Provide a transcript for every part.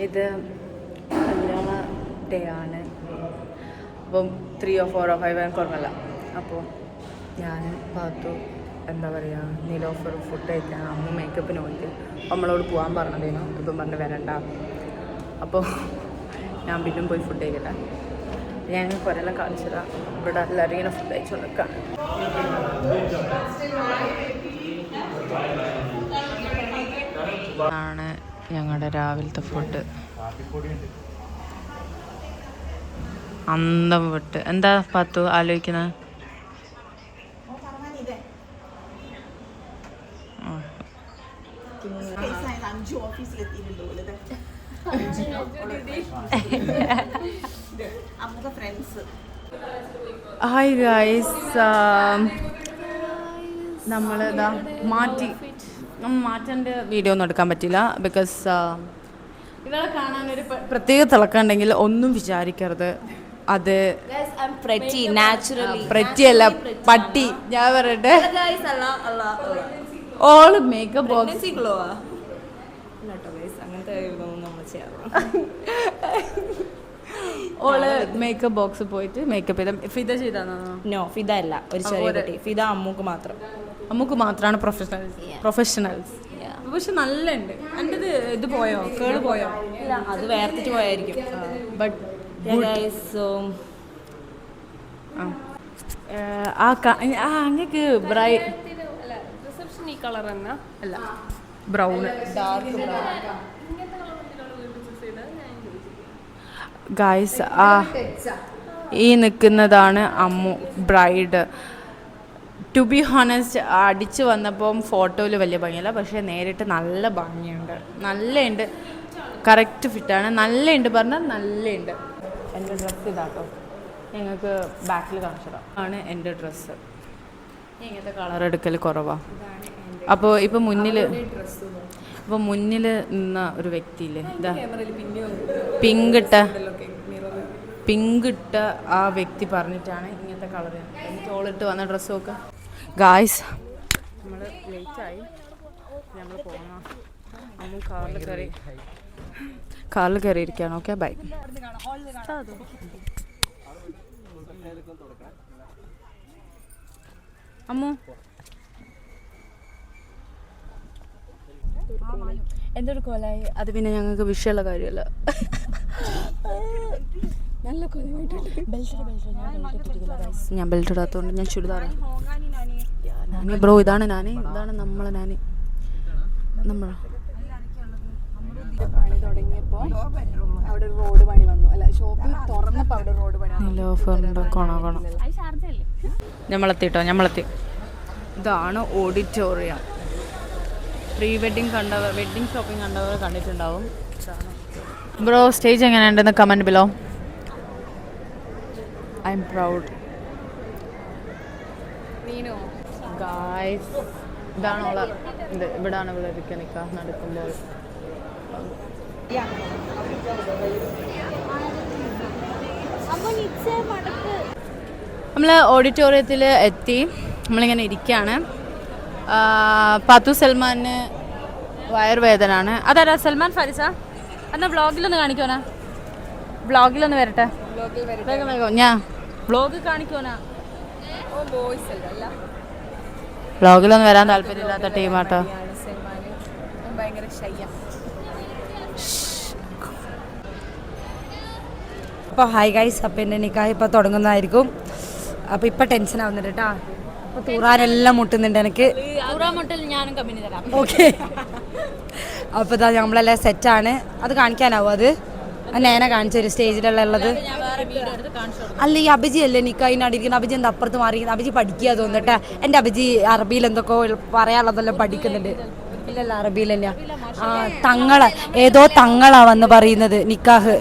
ഇത് കല്യാണ ഡേ ആണ്. അപ്പം 3 or 4 or 5 ഓർമ്മല്ല. അപ്പോൾ ഞാൻ പാത്തു എന്താ പറയുക നീലോഫർ ഫുഡ് കഴിക്കാൻ അമ്മ മേക്കപ്പിന് പോയിട്ട് നമ്മളോട് പോകാൻ പറഞ്ഞതേനു. ഇപ്പം പറഞ്ഞ് വരണ്ട. അപ്പോൾ ഞാൻ പിന്നെ പോയി ഫുഡ് കഴിക്കട്ടെ. ഞാൻ കുറേയെല്ലാം കാണിച്ചതാ. ഇവിടെ എല്ലാവരും ഇങ്ങനെ ഫുഡ് കഴിച്ചുകൊണ്ടിരിക്കുകയാണ്. ആണ് ഞങ്ങളുടെ രാവിലത്തെ ഫുഡ്. അന്തം വിട്ട്. എന്താ പാത്തു ആലോചിക്കുന്നത്? ഹായ് ഗൈസ്, നമ്മളിതാ മാറ്റേണ്ട വീഡിയോ ഒന്നും എടുക്കാൻ പറ്റില്ല. ബിക്കോസ് ഇവളെ കാണാനൊരു പ്രത്യേക തിളക്കമുണ്ടെങ്കിൽ ഒന്നും വിചാരിക്കരുത്. അത് പ്രറ്റിയല്ല, പട്ടി. ഞാൻ പറയട്ടെ, ഓള് മേക്കപ്പ് ബോക്സ് ഓള് മേക്കപ്പ് ബോക്സ് പോയിട്ട് മേക്കപ്പ് ചെയ്ത ഫിദ ചെയ്താണോ? നോ, ഫിദ അല്ല, ഒരു ചെറിയ കുട്ടി. ഫിദ അമ്മൂക്ക് മാത്രമാണ് പ്രൊഫഷണൽസ്. പക്ഷെ നല്ല ഉണ്ട്. എൻ്റെ ഇത് പോയോ, കേള് പോയോ? ഇല്ല, അത് വേർത്തിട്ട് പോയായിരിക്കും. ബട്ട് അങ്ങക്ക് റിസപ്ഷൻ ഈ കളർ തന്നെ അല്ല, ബ്രൗൺ, ഡാർക്ക് ബ്രൗൺ. ഗായ്സ്, ഈ നിൽക്കുന്നതാണ് Ammu bride. To be honest, അടിച്ച് വന്നപ്പം ഫോട്ടോയിൽ വലിയ ഭംഗിയില്ല, പക്ഷേ നേരിട്ട് നല്ല ഭംഗിയുണ്ട്. നല്ലുണ്ട്, കറക്റ്റ് ഫിറ്റാണ്. നല്ലുണ്ട് പറഞ്ഞാൽ നല്ലുണ്ട്. എൻ്റെ ഡ്രസ്സ് ഇതാട്ടോ, ഞങ്ങൾക്ക് ബാക്കിൽ കാണിച്ചതാണ്. ആണ് എൻ്റെ ഡ്രസ്സ്. ഇങ്ങനത്തെ കളർ എടുക്കൽ കുറവാണ്. അപ്പോൾ ഇപ്പോൾ മുന്നിൽ നിന്ന ഒരു വ്യക്തിയില്ലേ, ഇതാ പിങ്കിട്ട ആ വ്യക്തി പറഞ്ഞിട്ടാണ് ഇങ്ങനത്തെ കളർ എനിക്ക് ഓളിട്ട് വന്ന ഡ്രസ്സ് നോക്കുക. ഗായ്സ്, നമ്മൾ ലേറ്റായി. നമ്മൾ പോകണം. അമ്മ കാറിൽ കയറി ഇരിക്കുകയാണ്. Okay, by. അമ്മു എന്തൊരു കോലായി. അത് പിന്നെ ഞങ്ങൾക്ക് വിഷയമുള്ള കാര്യമല്ല. നല്ല ഞാൻ ബെൽറ്റ് ഇടാത്തതുകൊണ്ട് ഞാൻ ചുരിദാറാണ്. ബ്രോ, ഇതാണ് നമ്മളെ നമ്മൾ പണി തുടങ്ങിയപ്പോൾ അവിടെ റോഡ് പണി വന്നു. അല്ല, ഷോപ്പ് തുറന്നപ്പോൾ അവിടെ റോഡ് പണി. നമ്മളെത്തി. ഇതാണ് ഓഡിറ്റോറിയം. പ്രീ വെഡിങ് കണ്ടവർ, വെഡിങ് ഷോപ്പിംഗ് കണ്ടവർ കണ്ടിട്ടുണ്ടാവും. ബ്രോ, സ്റ്റേജ് എങ്ങനെയുണ്ടെന്ന് comment below. I am proud. Guys, ഇതാണ് ഓള. ഇവിടാണ് ഇവിടെ നിൽക്കുക നടക്കുമ്പോൾ. നമ്മൾ ഓഡിറ്റോറിയത്തിൽ എത്തി. നമ്മളിങ്ങനെ ഇരിക്കുകയാണ്. പാത്തു സൽമാന് വയറുവേദനാണ്. അതാരാ? സൽമാൻ ഫാരിസ. എന്നാൽ വ്ളോഗിലൊന്ന് കാണിക്കുവാനാ? വ്ളോഗിലൊന്ന് വരട്ടെ. ഞാൻ വ്ളോഗ് കാണിക്കുവാനാ? വ്ളോഗിലൊന്നും വരാൻ താല്പര്യമില്ലാത്ത ടീമാട്ടോ. അപ്പോൾ ഹായ് ഗൈസ്, അപ്പോൾ എൻ്റെ നിക്കാഹ് ഇപ്പോൾ തുടങ്ങുന്നതായിരിക്കും. അപ്പോൾ ഇപ്പോൾ ടെൻഷൻ ആവുന്നുണ്ട് കേട്ടോ. അപ്പോൾ തൂറാനെല്ലാം മുട്ടുന്നുണ്ട് എനിക്ക്. ഓക്കെ, അപ്പോൾ ഇതാ നമ്മളെല്ലാം സെറ്റാണ്. അത് കാണിക്കാനാവും? അത് നേനെ കാണിച്ചൊരു സ്റ്റേജിലുള്ളത്. അല്ല, ഈ അഭിജി അല്ലേ നിക്കാഹിനടിയിരിക്കുന്നത്? അഭിജി എന്താ അപ്പുറത്ത് മാറിയിരിക്കുന്നത്? അഭിജി പഠിക്കുക തോന്നിട്ടെ. എൻ്റെ അഭിജി അറബിയിൽ എന്തൊക്കെ പറയാനുള്ളതെല്ലാം പഠിക്കുന്നുണ്ട്. ഇല്ലല്ല, അറബിയിൽ തന്നെയാണ്. ഏതോ തങ്ങളാ വന്ന് പറയുന്നത് നിക്കാഹ്.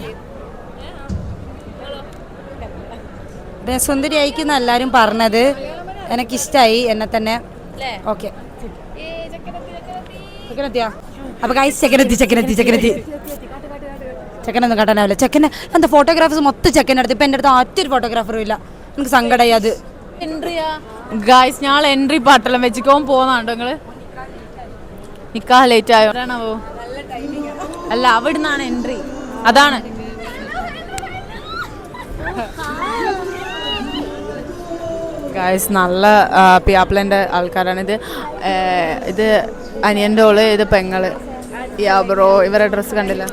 സുന്ദരി അയക്കുന്ന എല്ലാവരും പറഞ്ഞത്. എനിക്കിഷ്ടമായി എന്നെ തന്നെ. ഓക്കെ, ചെക്കനെത്തിയാ? അപ്പോൾ ഗൈസ്, ചെക്കനൊന്നും കാട്ടാനാവില്ല. ചെക്കനെ എന്താ ഫോട്ടോഗ്രാഫേഴ്സ് മൊത്തം ചെക്കനെടുത്ത്. ഇപ്പം എൻ്റെ അടുത്ത് ഒറ്റൊരു ഫോട്ടോഗ്രാഫറും ഇല്ല. എനിക്ക് സങ്കടമായി അത്. ഗൈസ്, ഞങ്ങൾ എൻട്രി പാട്ടെല്ലാം വെച്ചിക്കോ പോകുന്നുണ്ടോ നിങ്ങൾ? നിക്കാഹ് ലേറ്റ് ആയോ? അല്ല അവിടുന്നാണ് എൻട്രി. അതാണ് ഗായ്സ്, നല്ല പിയാപ്പിളൻ്റെ ആൾക്കാരാണ്. ഇത് അനിയൻ്റെ ഓള്, ഇത് പെങ്ങള്. യാ ബ്രോ, ഇവരുടെ ഡ്രസ്സ് കണ്ടില്ല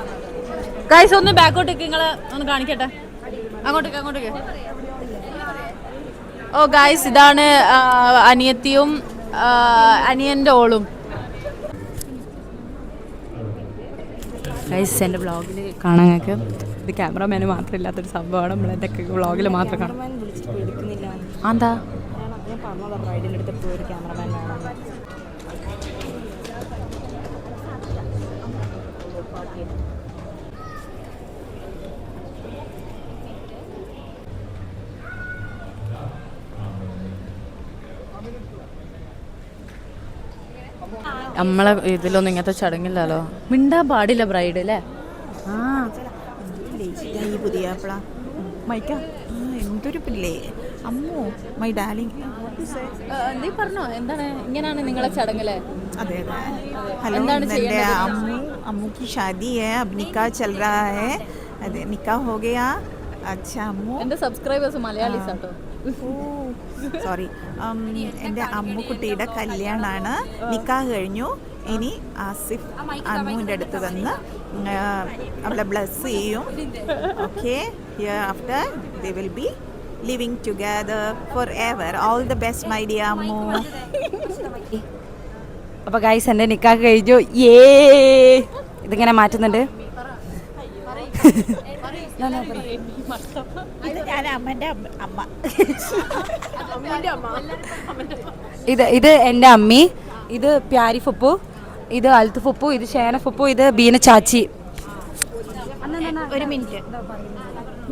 ഗായ്സ്. ഒന്ന് ബാക്കോട്ടേക്ക് നിങ്ങൾ ഒന്ന് കാണിക്കട്ടെ. അങ്ങോട്ടേക്ക്. ഓ ഗായ്സ്, ഇതാണ് അനിയത്തിയും അനിയൻ്റെ ഓളും. ഗായ്സ്, എൻ്റെ വ്ളോഗിൽ കാണാൻ ഞങ്ങൾക്ക് ഇത് ക്യാമറമാന് മാത്രം ഇല്ലാത്തൊരു സംഭവമാണ്. നമ്മളെന്തൊക്കെ വ്ളോഗിൽ മാത്രം കാണാം. എന്താ നമ്മളെ ഇതിലൊന്നും ഇങ്ങനത്തെ ചടങ്ങില്ലല്ലോ. മിണ്ടാൻ പാടില്ല ബ്രൈഡ് അല്ലേ? ആ പുതിയ മൈക്ക എന്തൊരു പിള്ളേ അമ്മോ മൈ ഡാർലിംഗ്. നീ പറഞ്ഞോ എന്താണ് ഇങ്ങനെയാണ് നിങ്ങളെ ചടങ്ങല്ലേ? അതെ ഹലോ, എൻ്റെ അമ്മു की शादी है, अब निकाह चल रहा है. അതെ നിക്കാ ഹോ ഗയാ. അച്ഛാ അമ്മു. എൻ്റെ സബ്സ്ക്രൈബേഴ്സ് മലയാളീസ് ആട്ടോ. സോറി, എൻ്റെ അമ്മുക്കുട്ടിയുടെ കല്യാണമാണ്. നിക്കാഹ് കഴിഞ്ഞു. ഇനി ആസിഫ് അമ്മുവിൻ്റെ അടുത്ത് വന്ന് അവളെ ബ്ലസ് ചെയ്യും. Okay, here after they will be living together for ever. All the best my dear Ammu. അപ്പോൾ ഗൈസ്, എൻ്റെ നിക്കാഹ് കഴിഞ്ഞു. ഇതിങ്ങനെ മാറ്റുന്നുണ്ട്. ഇത് ഞാൻ അമ്മൻ്റെ അമ്മ. ഇത് എൻ്റെ അമ്മി, ഇത് പ്യാരി ഫുപ്പു, ഇത് അൽത്ത് ഫുപ്പു, ഇത് ഷേന ഫുപ്പു, ഇത് ബീന ചാച്ചി. ഒരു മിനിറ്റ്,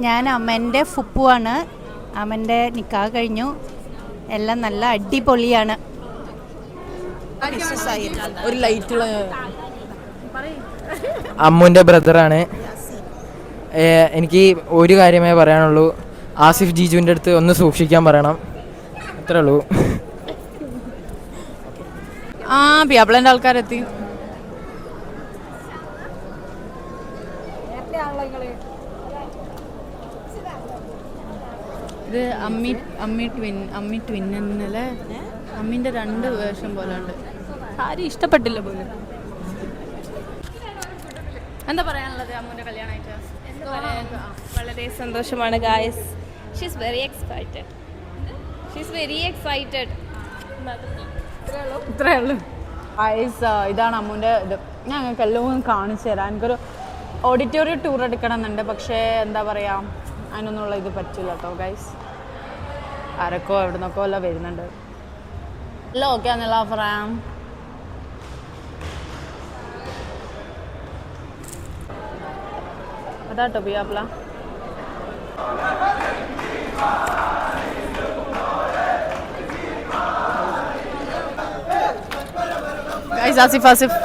ഞാൻ അമ്മൻ്റെ ഫുപ്പുവാണ്. അമ്മൻ്റെ നിക്കാഹ് കഴിഞ്ഞു. എല്ലാം നല്ല അടിപൊളിയാണ്. ഒരു ലൈറ്റുള്ള അമ്മുവിൻ്റെ ബ്രദറാണ്. എനിക്ക് ഒരു കാര്യമേ പറയാനുള്ളൂ, ആസിഫ് ജീജുവിൻ്റെ അടുത്ത് ഒന്ന് സൂക്ഷിക്കാൻ പറയണം, അത്രേ ഉള്ളൂ. ആ പിയാപ്പിളൻ്റെ ആൾക്കാരെത്തി. ഇത് അമ്മി ട്വിൻ എന്നല്ലേ? അമ്മീൻ്റെ 2 വേഷം പോലെ ഉണ്ട്. സാരി ഇഷ്ടപ്പെട്ടില്ല പോലും. എന്താ പറയാനുള്ളത് അമ്മുവിൻ്റെ കല്യാണമായിട്ട്? വളരെ സന്തോഷമാണ് ഗായ്സ്. She's very excited. ഇത്രേ ഉള്ളൂ ഗായ്സ്. ഇതാണ് അമ്മുവിൻ്റെ ഇത്. ഞങ്ങൾക്ക് എല്ലാം കാണിച്ചു തരാം. എനിക്കൊരു ഓഡിറ്റോറിയം ടൂർ എടുക്കണം എന്നുണ്ട്, പക്ഷേ എന്താ പറയുക, അതിനൊന്നുള്ള ഇത് പറ്റില്ല കേട്ടോ ഗൈസ്. ആരൊക്കെ എവിടെ നിന്നൊക്കെ എല്ലാം വരുന്നുണ്ട്. എല്ലാം ഓക്കെ ആണെന്നല്ല പറയാം. അതാട്ടോ പിയാപ്പിള. ഗൈസ്, ആസിഫ്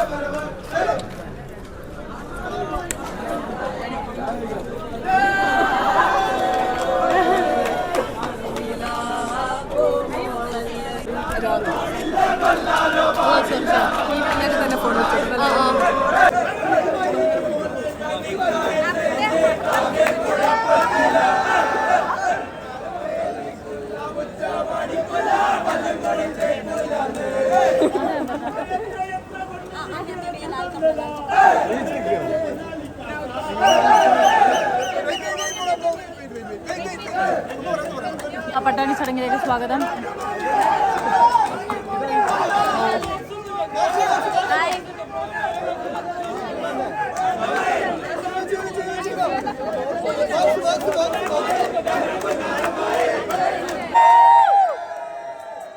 പട്ടാണി ചടങ്ങിലേക്ക് സ്വാഗതം.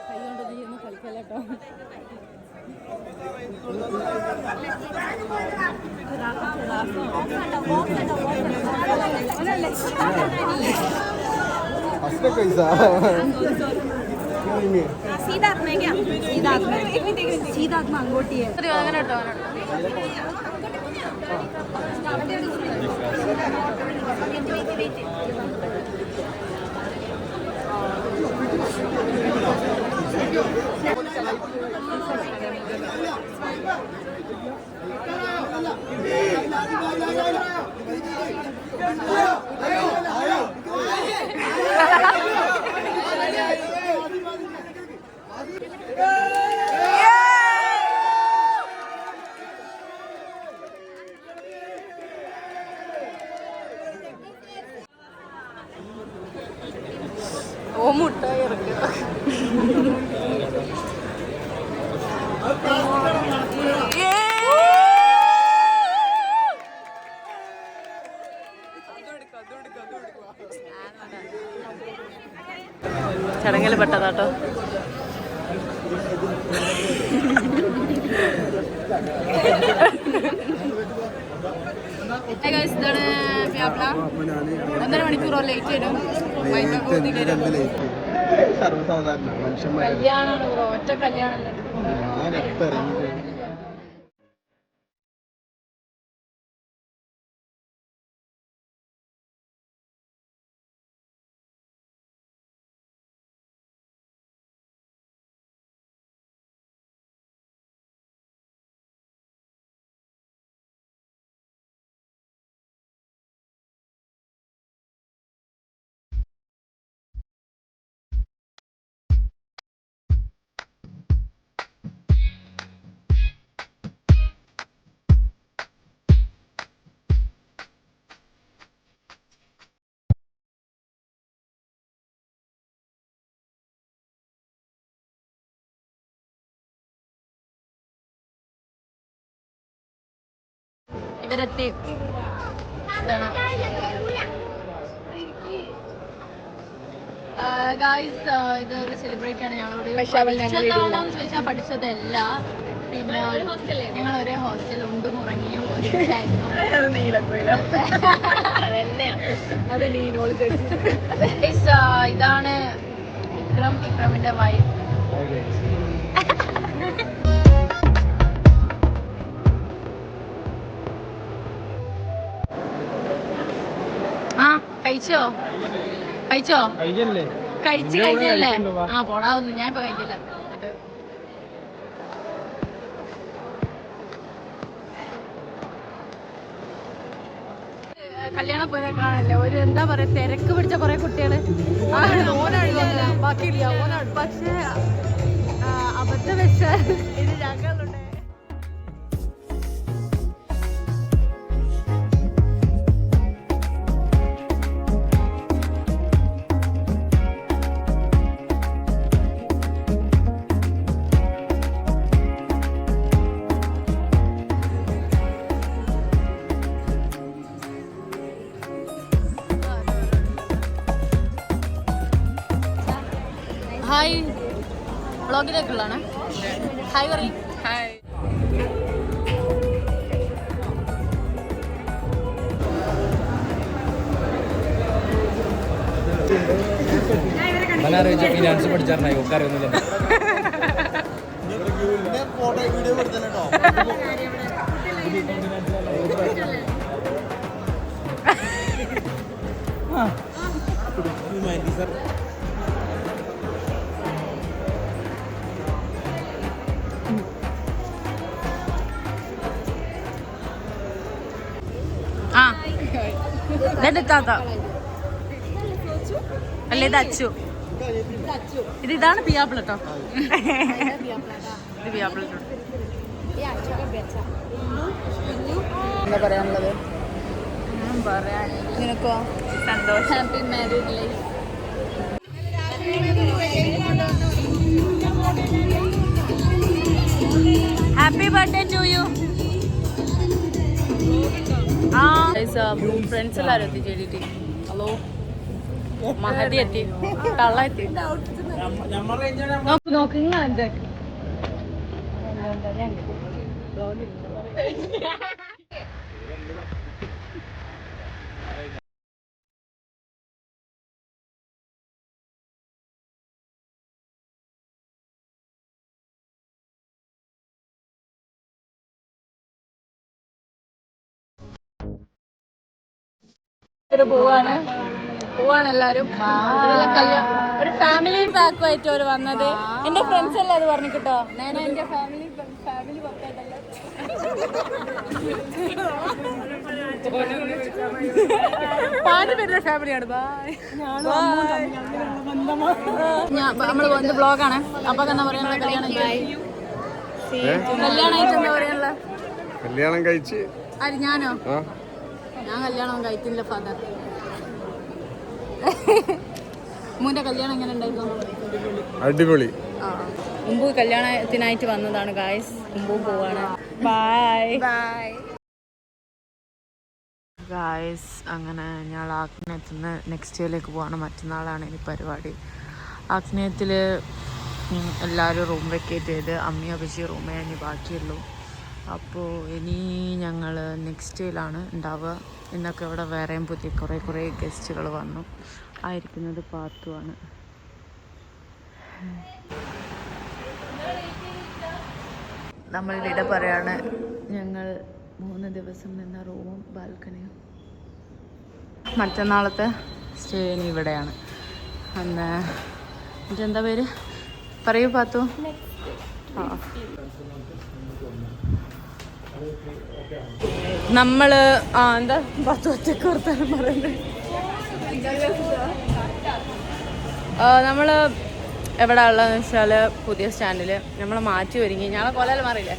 കൈകൊണ്ട് നീ ഒന്ന് കളിക്കല്ലോ. അങ്ങനെ കേട്ടോ. മുട്ടായി ഇറക്കുക. ചടങ്ങിൽ പെട്ടതാട്ടോ. ഇതാണ് പ്യാപ്ല. 1.5 മണിക്കൂറോ ലേറ്റ് വരും. കല്യാണമാണ് ബ്രോ, ഒറ്റ കല്യാണല്ലേ. ഇവരെത്തി. ഇത് സെലിബ്രേറ്റ് ആണ് ഞങ്ങളോട് ചോദിച്ചാൽ പഠിച്ചതല്ല. പിന്നെ ഞങ്ങൾ ഒരേ ഹോസ്റ്റൽ ഉണ്ടും ഉറങ്ങിയും ഇതാണ് വിക്രമിന്റെ വൈഫ്. കഴിച്ചോ കഴിച്ചു കഴിഞ്ഞല്ലേ? ആ പോടാ ഒന്ന്, ഞാൻ ഇപ്പൊ കഴിക്കില്ല. കല്യാണം പോയ കാണല്ലേ, ഒരു എന്താ പറയാ, തിരക്ക് പിടിച്ച കുറെ കുട്ടികള്. ബാക്കിയില്ല ഓനാണ്. പക്ഷെ അബദ്ധം വെച്ചാൽ ഇത് ഞങ്ങളുണ്ട്. ഹായ്, വ്ളോഗിലേക്കുള്ളതാണ്. ഹായ് പറയും. ഹായ്. ഫിനാൻസ് പഠിച്ചാൽ ഒക്കെ അറിയുന്നില്ല. താത്ത അല്ലേ, ഇത് അച്ചു. ഇതാണ് പിയാപ്പിള കേട്ടോ. ഇത് പിയാപ്പിള. എന്താ പറയാനുള്ളത്? നിനക്കോ? സന്തോഷം. Happy married life. Happy birthday to you. Friends എല്ലാവരും എത്തി. JDT. ഹലോ, മഹതി എത്തി, കള്ള എത്തി. നോക്ക് നിങ്ങൾ എന്താ പോവാണ് എല്ലാരും. ഒരു ഫാമിലി പാക്കുമായിട്ട് അവർ വന്നത്. എന്റെ ഫ്രണ്ട്സ് അല്ലേ അത് പറഞ്ഞു കേട്ടോ. ഞാൻ എന്റെ ഫാമിലി പക്കായിട്ടല്ല. ഫാമിലിയാണ്. നമ്മള് വന്ന് ബ്ലോഗാണ്. അപ്പൊ എന്താ പറയാനുള്ള കല്യാണം കല്യാണമായിട്ട് എന്താ പറയാനുള്ള? കല്യാണം കഴിച്ച് ആര്? ഞാനോ? ഞാൻ കല്യാണം കഴിക്കുന്നില്ല ഫാദർ. അമ്മുവിൻ്റെ കല്യാണം എങ്ങനെ ഉണ്ടായിരുന്നു? അടിപൊളി. മുമ്പ് കല്യാണത്തിനായിട്ട് വന്നതാണ് ഗായ്സ്. മുമ്പ് പോവാണ്. Bye bye guys. അങ്ങനെ ഞങ്ങൾ ആഗ്നേയത്തിൽ നിന്ന് നെക്സ്റ്റ് ഡേയിലേക്ക് പോവാണ്. മറ്റന്നാളാണ് ഇനി പരിപാടി. ആഗ്നേയത്തിൽ എല്ലാവരും റൂം വെക്കേറ്റ് ചെയ്ത് അമ്മയും അപ്പച്ചി റൂമേ ഇനി ബാക്കിയുള്ളൂ. അപ്പോൾ ഇനി ഞങ്ങൾ നെക്സ്റ്റ് ഡേയിലാണ് ഉണ്ടാവുക. ഇന്നൊക്കെ ഇവിടെ വേറെയും പുതിയ കുറേ ഗസ്റ്റുകൾ വന്നു. ആയിരിക്കുന്നത് പാത്തുവാണ്. നമ്മൾ വിട പറയാണ്. ഞങ്ങൾ 3 ദിവസം നിന്ന റൂമും ബാൽക്കണിയും മറ്റന്നാളത്തെ സ്റ്റേ ഇനി ഇവിടെയാണ്. അന്ന് ഇതെന്താ പേര് പറയൂ പാത്തു? നമ്മൾ എന്താ പാത്തു ഒറ്റക്ക് ഓർത്താലും പറയുന്നത്. നമ്മൾ എവിടെ ഉള്ളതെന്ന് വെച്ചാൽ പുതിയ സ്റ്റാൻഡിൽ നമ്മൾ മാറ്റി ഒരുങ്ങി. ഞങ്ങളെ കൊല്ലം മാറിയില്ലേ,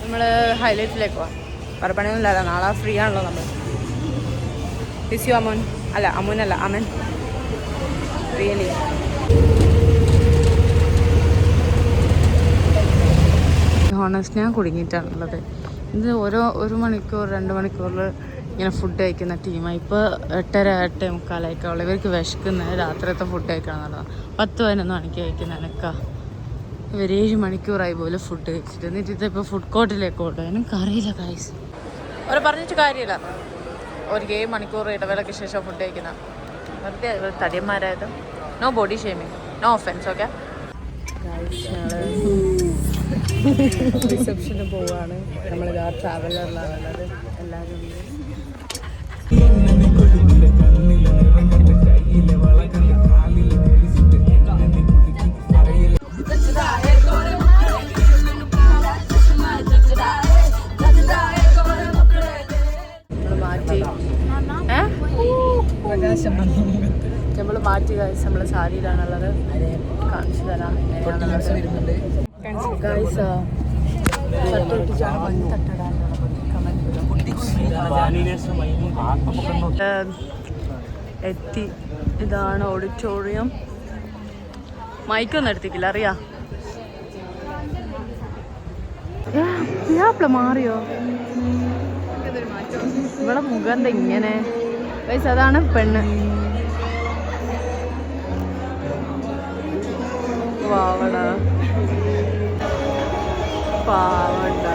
നമ്മൾ ഹൈലൈറ്റിലേക്ക് പോവാം. വേറെ പണിയൊന്നുമില്ല, നാളെ ഫ്രീ ആണല്ലോ നമ്മൾ. ടിസ്യു അമോൻ അല്ല, അമോനല്ല അമൻ. റിയലി ഹോണസ്റ്റ് ഞാൻ കുടുങ്ങിയിട്ടാണുള്ളത്. ഇത് ഒരു മണിക്കൂർ 2 മണിക്കൂറിൽ ഇങ്ങനെ ഫുഡ് കഴിക്കുന്ന ടീമാണ്. ഇപ്പോൾ 8:30-8:45 ഇവർക്ക് വിശക്കുന്നത് രാത്രിയത്തെ ഫുഡ് കഴിക്കണം എന്നുള്ളതാണ്. 10-11 മണിക്ക് കഴിക്കുന്ന എനക്കാ. ഇവർ 7 മണിക്കൂറായി പോലെ ഫുഡ് കഴിച്ചിട്ട്. എന്നിട്ട് ഇതിപ്പോൾ ഫുഡ് കോർട്ടിലേക്ക് ഓടുക. എനിക്കറിയില്ല ഗൈസ്, അവർ പറഞ്ഞിട്ട് കാര്യമില്ല. ഒരു 7 മണിക്കൂർ ഇടവേളയ്ക്ക് ശേഷം ഫുഡ് കഴിക്കുന്ന വെറുതെ ഇവർ തടിയന്മാരായത്. No body shaming, no offence. Okay റിസപ്ഷന് പോവാണ്. നമ്മളിതാ ട്രാവലറിലാണുള്ളത്. എല്ലാവരും നമ്മൾ മാറ്റി ഗൈസ്. നമ്മൾ സാരിയിലാണുള്ളത്. കാണിച്ചു തരാം എങ്ങനെയാണുള്ളത് ഗൈസ്. എത്തി. ഇതാണ് ഓഡിറ്റോറിയം. മൈക്കൊന്നും എടുത്തിക്കില്ല, അറിയാ. മാറിയോ ഇവിടെ മുഖം ഇങ്ങനെ ഗൈസ്? അതാണ് പെണ്ണ്. പാവട പാവണ്ട.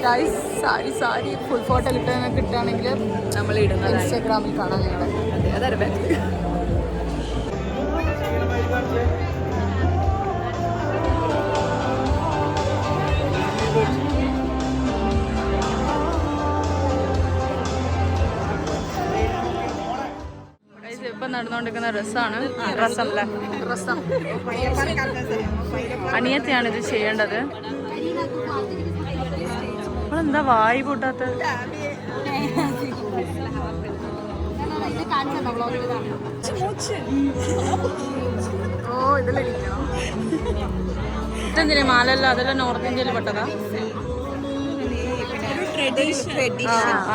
ഗൈസ് സാരി ഫുൾ ഫോട്ടോ കിട്ടുകയാണെങ്കിൽ നമ്മൾ ഇടുന്നത് ഇൻസ്റ്റാഗ്രാമിൽ കാണാൻ ഞങ്ങളെ. അതെ ബെസ്റ്റ്. ഇപ്പം നടന്നുകൊണ്ടിരിക്കുന്ന രസമല്ല അനിയത്തിയാണ് ഇത് ചെയ്യേണ്ടത്. നമ്മളെന്താ വായി കൂട്ടാത്ത? ഓ ഇതിലിരിക്കണോ? ഇതെന്തിനാ മാലല്ല? അതെല്ലാം നോർത്ത് ഇന്ത്യയിൽ പെട്ടതാ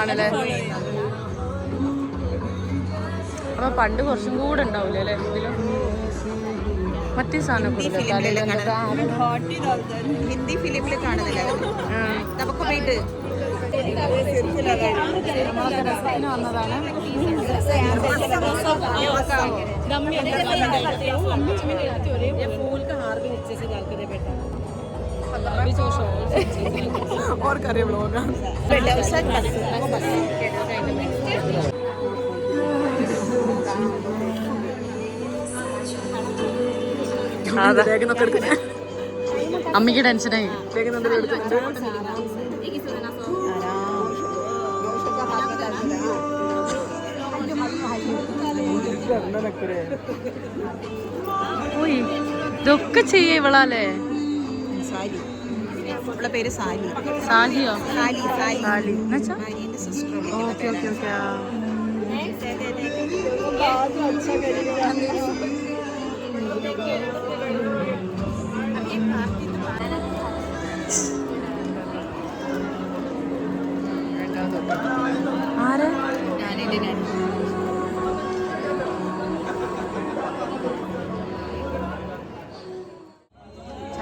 ആണല്ലേ? അപ്പൊ പണ്ട് കുറച്ചും കൂടെ ഉണ്ടാവില്ലേ അല്ലേ? ഇതിലും മറ്റേ സാധനം ഹിന്ദി ഫിലിമിൽ കാണുന്നില്ല നമുക്ക് പോയിട്ട് വന്നതാണ്. ഓർക്കറിയാം വ്ളോഗാണ്. അമ്മയ്ക്ക് ടെൻഷനായി. ഇതൊക്കെ ചെയ്യ ഇവളാലേ? അവളുടെ പേര് സാലി. സാലിയോ? സാലി സാലി എന്നുവെച്ചാ? Okay okay okay.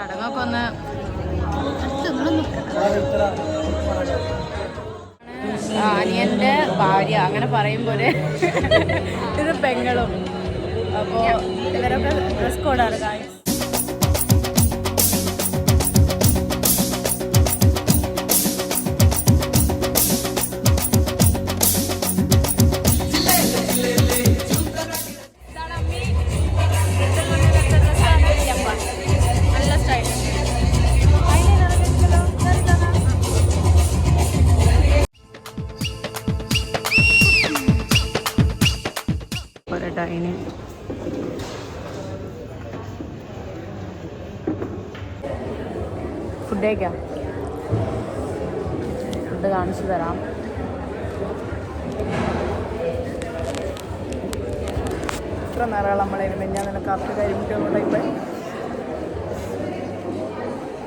ചടങ്ങൊക്കെ ഒന്ന് അനിയൻ്റെ ഭാര്യ അങ്ങനെ പറയുമ്പോൾ ഇത് പെങ്ങളും. അപ്പോൾ ഇവരൊക്കെ ഡ്രസ് കോഡാണ് കാര്യം. നല്ല സ്റ്റൈൽ. ഡൈനിങ് ഫുഡ് കഴിക്കാം. ഫുഡ് കാണിച്ചു തരാം. ഇത്ര നിറകൾ നമ്മളായിരുന്നു ഞാൻ നിനക്ക് കറുത്ത് കരിമിട്ടുള്ള ഇപ്പം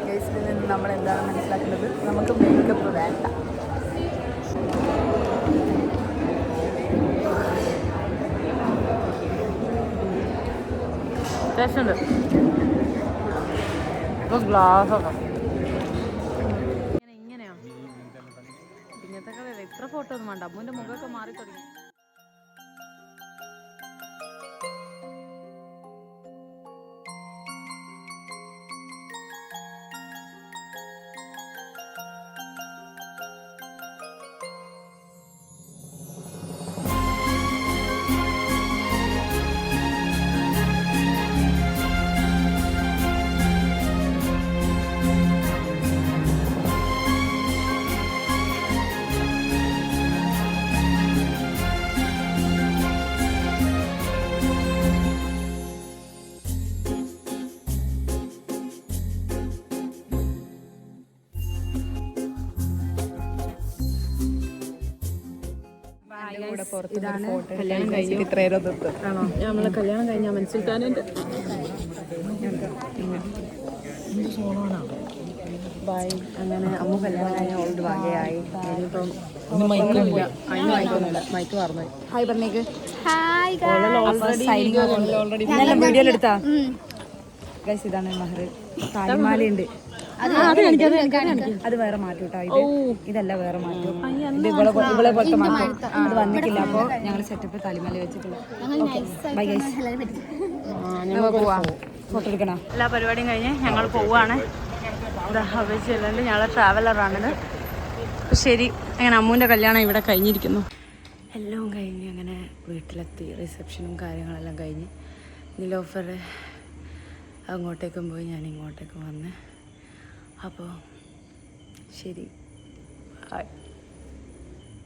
കേസിൽ നിന്ന് നമ്മൾ എന്താണ് മനസ്സിലാക്കുന്നത്, നമുക്ക് മേക്കപ്പ് വേണ്ട. ടേസ്റ്റുണ്ട്. ഇപ്പോൾ ഗ്ലാസ്സൊക്കെ ഇങ്ങനെയാണ്. ഇങ്ങനത്തെ ഇത്ര ഫോട്ടോ ഒന്നും വേണ്ട. അമ്മൂൻ്റെ മുഖമൊക്കെ മാറി തുടങ്ങി. ഇതാണ് കല്യാണം കഴിഞ്ഞു. ആണോ? നമ്മളെ കല്യാണം കഴിഞ്ഞാൽ മനസ്സിലാക്കാനുണ്ട്. ബൈ. അങ്ങനെ അമ്മ കല്യാണം കഴിഞ്ഞ ഓൾഡ് ഭാഗ്യമായി. ഇനിയിപ്പം അതിന് മൈക്കൊന്നുമില്ല. മൈക്ക് പറഞ്ഞു. ഹായ് പറഞ്ഞേക്ക്. ഓൾറെഡി വീഡിയോയിൽ എടുത്താ ഗൈസ്. ഇതാണ് മഹർ. താലിമാലയുണ്ട്. അത് വേറെ മാറ്റും കേട്ടോ. ഇതല്ല വേറെ മാറ്റും. ഇത് ഇവളെ പോലത്തെ മാറ്റും. അത് വന്നിട്ടില്ല. അപ്പോൾ ഞങ്ങൾ സെറ്റപ്പ് താലിമാല വെച്ചിട്ടുള്ള. Bye guys. ഞങ്ങൾ പോവാം. ഫോട്ടോ എടുക്കണോ? എല്ലാ പരിപാടിയും കഴിഞ്ഞ് ഞങ്ങൾ പോവുകയാണ്. ഹബിച്ചല്ലാണ്ട് ഞങ്ങൾ ട്രാവലറാണിത്. ശരി, അങ്ങനെ അമ്മൂൻ്റെ കല്യാണം ഇവിടെ കഴിഞ്ഞിരിക്കുന്നു. എല്ലാം കഴിഞ്ഞ് അങ്ങനെ വീട്ടിലെത്തി. റിസപ്ഷനും കാര്യങ്ങളെല്ലാം കഴിഞ്ഞ് നിലോഫർ അങ്ങോട്ടേക്കും പോയി, ഞാൻ ഇങ്ങോട്ടേക്കും വന്ന്. അപ്പോൾ ശരി, ബൈ.